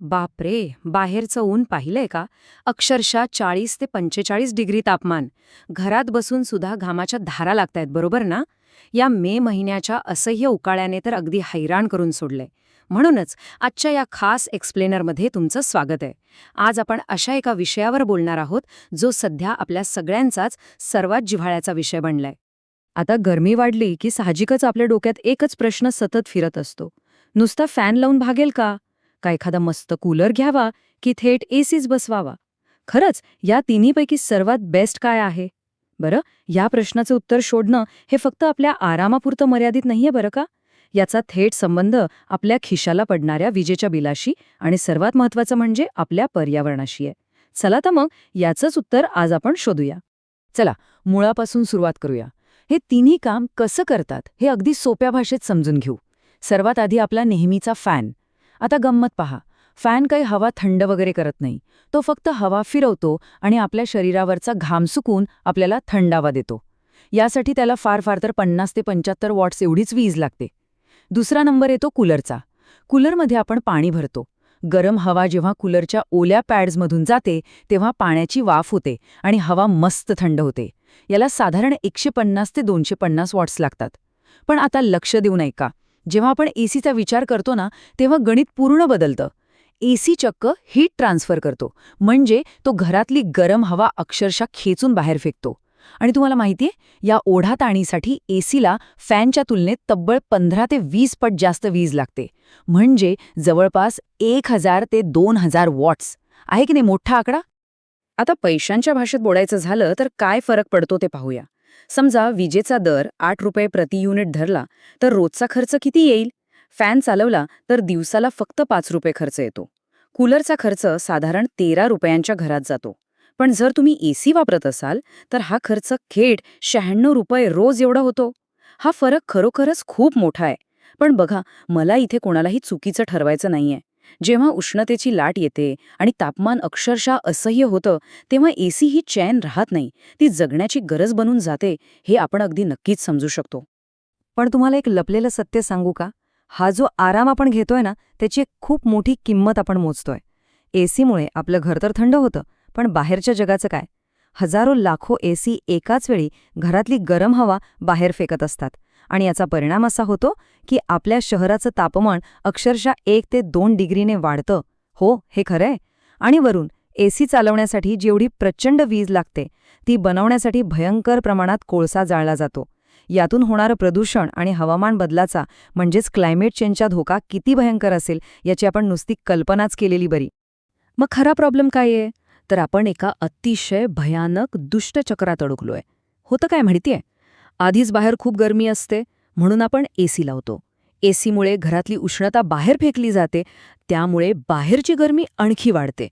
बापरे, बाहेरचं ऊन पाहिलंय का? अक्षरशः 40 ते 45 डिग्री तापमान. घरात बसून सुद्धा घामाच्या धारा लागतायत, बरोबर ना? या मे महिन्याच्या असह्य उकाळ्याने तर अगदी हैराण करून सोडलंय. म्हणूनच आजच्या या खास एक्सप्लेनरमध्ये तुमचं स्वागत आहे. आज आपण अशा एका विषयावर बोलणार आहोत जो सध्या आपल्या सगळ्यांचाच सर्वात जिव्हाळ्याचा विषय बनलाय. आता गरमी वाढली की साहजिकच आपल्या डोक्यात एकच प्रश्न सतत फिरत असतो. नुसता फॅन लावून भागेल का? का एखादा मस्त कूलर घ्यावा की थेट एसीच बसवावा? खरंच या तिन्हीपैकी सर्वात बेस्ट काय आहे? बरं, या प्रश्नाचं उत्तर शोधणं हे फक्त आपल्या आरामापुरतं मर्यादित नाहीये बरं का? याचा थेट संबंध आपल्या खिशाला पडणाऱ्या विजेच्या बिलाशी आणि सर्वात महत्त्वाचं म्हणजे आपल्या पर्यावरणाशी आहे. चला तर मग याचंच उत्तर आज आपण शोधूया. चला, मुळापासून सुरुवात करूया. हे तिन्ही काम कसं करतात हे अगदी सोप्या भाषेत समजून घेऊ. सर्वात आधी आपला नेहमीचा फॅन. आता गंमत पहा, फॅन काही हवा थंड वगैरे करत नाही. तो फक्त हवा फिरवतो आणि आपल्या शरीरावरचा घाम सुकून आपल्याला थंडावा देतो. यासाठी त्याला फार फार तर 50 ते 75 वॉट्स एवढीच वीज लागते. दुसरा नंबर येतो कूलरचा. कूलरमध्ये आपण पाणी भरतो. गरम हवा जेव्हा कूलरच्या ओल्या पॅड्समधून जाते तेव्हा पाण्याची वाफ होते आणि हवा मस्त थंड होते. याला साधारण 150 ते 250 वॉट्स लागतात. पण आता लक्ष देऊन ऐका, जेव्हा आपण एसीचा विचार करतो ना, तेव्हा गणित पूर्ण बदलतं. एसी चक्क हीट ट्रान्सफर करतो, म्हणजे तो घरातली गरम हवा अक्षरशः खेचून बाहेर फेकतो. आणि तुम्हाला माहितीये, या ओढाताणीसाठी एसीला फॅनच्या तुलनेत तब्बल 15 ते 20 पट जास्त वीज लागते. म्हणजे जवळपास 1000 ते 2000 वॉट्स. आहे की नाही मोठा आकडा? आता पैशांच्या भाषेत बोलायचं झालं तर काय फरक पडतो ते पाहूया. समजा विजेचा दर 8 रुपये प्रति युनिट धरला तर रोजचा खर्च किती येईल? फॅन चालवला तर दिवसाला फक्त 5 रुपये खर्च येतो. कूलरचा खर्च साधारण 13 रुपयांच्या घरात जातो. पण जर तुम्ही एसी वापरत असाल तर हा खर्च थेट 96 रुपये रोज एवढा होतो. हा फरक खरोखरच खूप मोठा आहे. पण बघा, मला इथे कोणालाही चुकीचं ठरवायचं नाहीये. जेव्हा उष्णतेची लाट येते आणि तापमान अक्षरशः असह्य होतं तेव्हा एसी ही चैन राहत नाही, ती जगण्याची गरज बनून जाते, हे आपण अगदी नक्कीच समजू शकतो. पण तुम्हाला एक लपलेलं सत्य सांगू का? हा जो आराम आपण घेतोय ना, त्याची एक खूप मोठी किंमत आपण मोजतोय. एसीमुळे आपलं घर तर थंड होतं, पण बाहेरच्या जगाचं काय? हजारो लाखो एसी एकाच वेळी घरातली गरम हवा बाहेर फेकत असतात. आणि याचा परिणाम असा होतो की आपल्या शहराचं तापमान अक्षरशः 1 ते 2 डिग्रीने वाढतं. हो, हे खरंय. आणि वरून एसी चालवण्यासाठी जेवढी प्रचंड वीज लागते ती बनवण्यासाठी भयंकर प्रमाणात कोळसा जाळला जातो. यातून होणारं प्रदूषण आणि हवामान बदलाचा म्हणजेच क्लायमेट चेंजचा धोका किती भयंकर असेल याची आपण नुसती कल्पनाच केलेली बरी. मग खरा प्रॉब्लेम काय आहे? तर आपण एका अतिशय भयानक दुष्टचक्रात अडकलोय. होतं काय माहितीये? आधीच बाहेर खूप गरमी असते म्हणून आपण एसी लावतो. एसीमुळे घरातली उष्णता बाहेर फेकली जाते, त्यामुळे बाहेरची गरमी आणखी वाढते.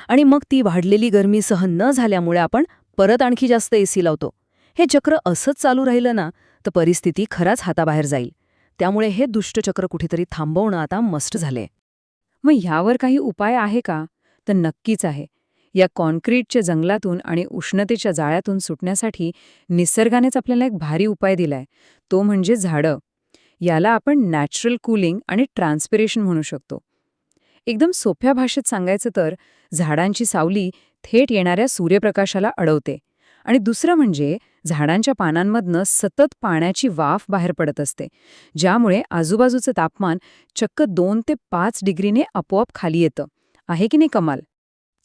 आणि मग ती वाढलेली गरमी सहन न झाल्यामुळे आपण परत आणखी जास्त एसी लावतो. हे चक्र असंच चालू राहिलं ना तर परिस्थिती खराच हाताबाहेर जाईल. त्यामुळे हे दुष्टचक्र कुठेतरी थांबवणं आता मस्ट झाले. मग ह्यावर काही उपाय आहे का? तर नक्कीच आहे. या कॉन्क्रीटच्या जंगलातून आणि उष्णतेच्या जाळ्यातून सुटण्यासाठी निसर्गानेच आपल्याला एक भारी उपाय दिलाय. तो म्हणजे झाडं. याला आपण नॅचरल कूलिंग आणि ट्रान्सपिरेशन म्हणू शकतो. एकदम सोप्या भाषेत सांगायचं तर झाडांची सावली थेट येणाऱ्या सूर्यप्रकाशाला अडवते. आणि दुसरं म्हणजे झाडांच्या पानांमधनं सतत पाण्याची वाफ बाहेर पडत असते, ज्यामुळे आजूबाजूचं तापमान चक्क 2 ते 5 डिग्रीने आपोआप खाली येतं. आहे की नाही कमाल?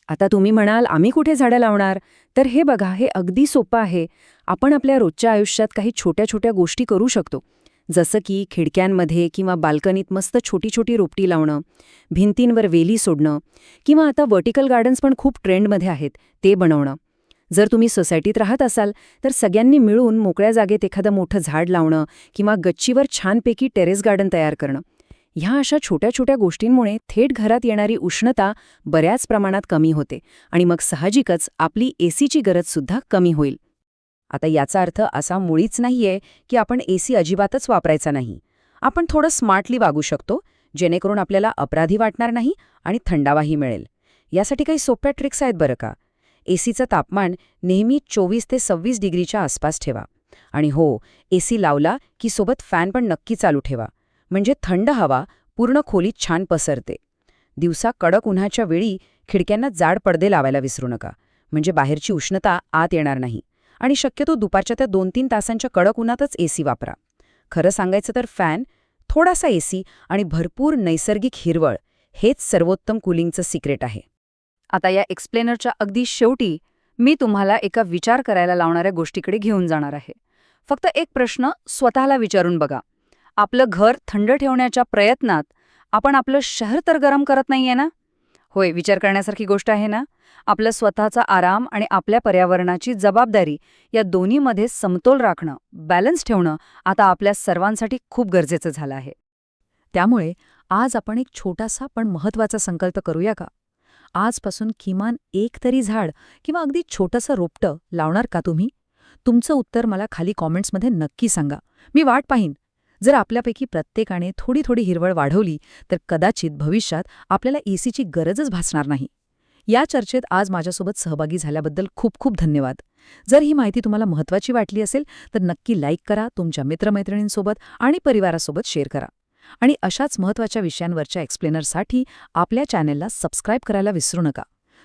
आता तुम्ही म्हणाल, आम्ही कुठे झाडं लावणार? तर हे बघा, हे अगदी सोपं आहे. आपण आपल्या रोजच्या आयुष्यात काही छोट्या छोट्या गोष्टी करू शकतो. जसं की खिडक्यांमध्ये किंवा बाल्कनीत मस्त छोटी छोटी रोपटी लावणं, भिंतींवर वेली सोडणं, किंवा आता व्हर्टिकल गार्डन्स पण खूप ट्रेंडमध्ये आहेत, ते बनवणं. जर तुम्ही सोसायटीत राहत असाल तर सगळ्यांनी मिळून मोकळ्या जागेत एखादं मोठं झाड लावणं किंवा गच्चीवर छानपैकी टेरेस गार्डन तयार करणं. ह्या अशा छोट्या छोट्या गोष्टींमुळे थेट घरात येणारी उष्णता बऱ्याच प्रमाणात कमी होते आणि मग साहजिकच आपली एसीची गरजसुद्धा कमी होईल. आता याचा अर्थ असा मुळीच नाहीये की आपण एसी अजिबातच वापरायचा नाही. आपण थोडं स्मार्टली वागू शकतो, जेणेकरून आपल्याला अपराधी वाटणार नाही आणि थंडावाही मिळेल. यासाठी काही सोप्या ट्रिक्स आहेत बरं का. एसीचं तापमान नेहमी 24 ते 26 डिग्रीच्या आसपास ठेवा. आणि हो, एसी लावला की सोबत फॅन पण नक्की चालू ठेवा, म्हणजे थंड हवा पूर्ण खोलीत छान पसरते. दिवसा कडक उन्हाच्या वेळी खिडक्यांना जाड पडदे लावायला विसरू नका, म्हणजे बाहेरची उष्णता आत येणार नाही. आणि शक्यतो दुपारच्या त्या 2-3 तासांच्या कडक उन्हातच एसी वापरा. खरं सांगायचं तर फॅन, थोडासा एसी आणि भरपूर नैसर्गिक हिरवळ हेच सर्वोत्तम कूलिंगचं सिक्रेट आहे. आता या एक्सप्लेनरच्या अगदी शेवटी मी तुम्हाला एका विचार करायला लावणाऱ्या गोष्टीकडे घेऊन जाणार आहे. फक्त एक प्रश्न स्वतःला विचारून बघा. आपलं घर थंड ठेवण्याच्या प्रयत्नात आपण आपलं शहर तर गरम करत नाहीये ना? होय, विचार करण्यासारखी गोष्ट आहे ना? आपलं स्वतःचा आराम आणि आपल्या पर्यावरणाची जबाबदारी या दोन्हीमध्ये समतोल राखणं, बॅलन्स ठेवणं आता आपल्या सर्वांसाठी खूप गरजेचं झालं आहे. त्यामुळे आज आपण एक छोटासा पण महत्त्वाचा संकल्प करूया का? आजपासून किमान एक तरी झाड किंवा अगदी छोटंसं रोपटं लावणार का तुम्ही? तुमचं उत्तर मला खाली कॉमेंट्समध्ये नक्की सांगा. मी वाट पाहीन. जर आपल्यापैकी प्रत्येकाने थोडी थोडी हिरवळ वाढवली तर कदाचित भविष्यात आपल्याला एसीची गरजच भासणार नाही. या चर्चेत आज माझ्यासोबत सहभागी झाल्याबद्दल खूप खूप धन्यवाद. जर ही माहिती तुम्हाला महत्त्वाची वाटली असेल तर नक्की लाईक करा, तुमच्या मित्रमैत्रिणींसोबत आणि परिवारासोबत शेअर करा. आणि अशाच महत्त्वाच्या विषयांवरच्या एक्सप्लेनरसाठी आपल्या चॅनेलला सबस्क्राईब करायला विसरू नका.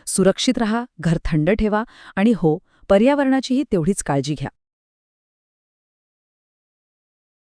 सुरक्षित रहा, घर थंड ठेवा आणि हो, पर्यावरणाचीही तेवढीच काळजी घ्या.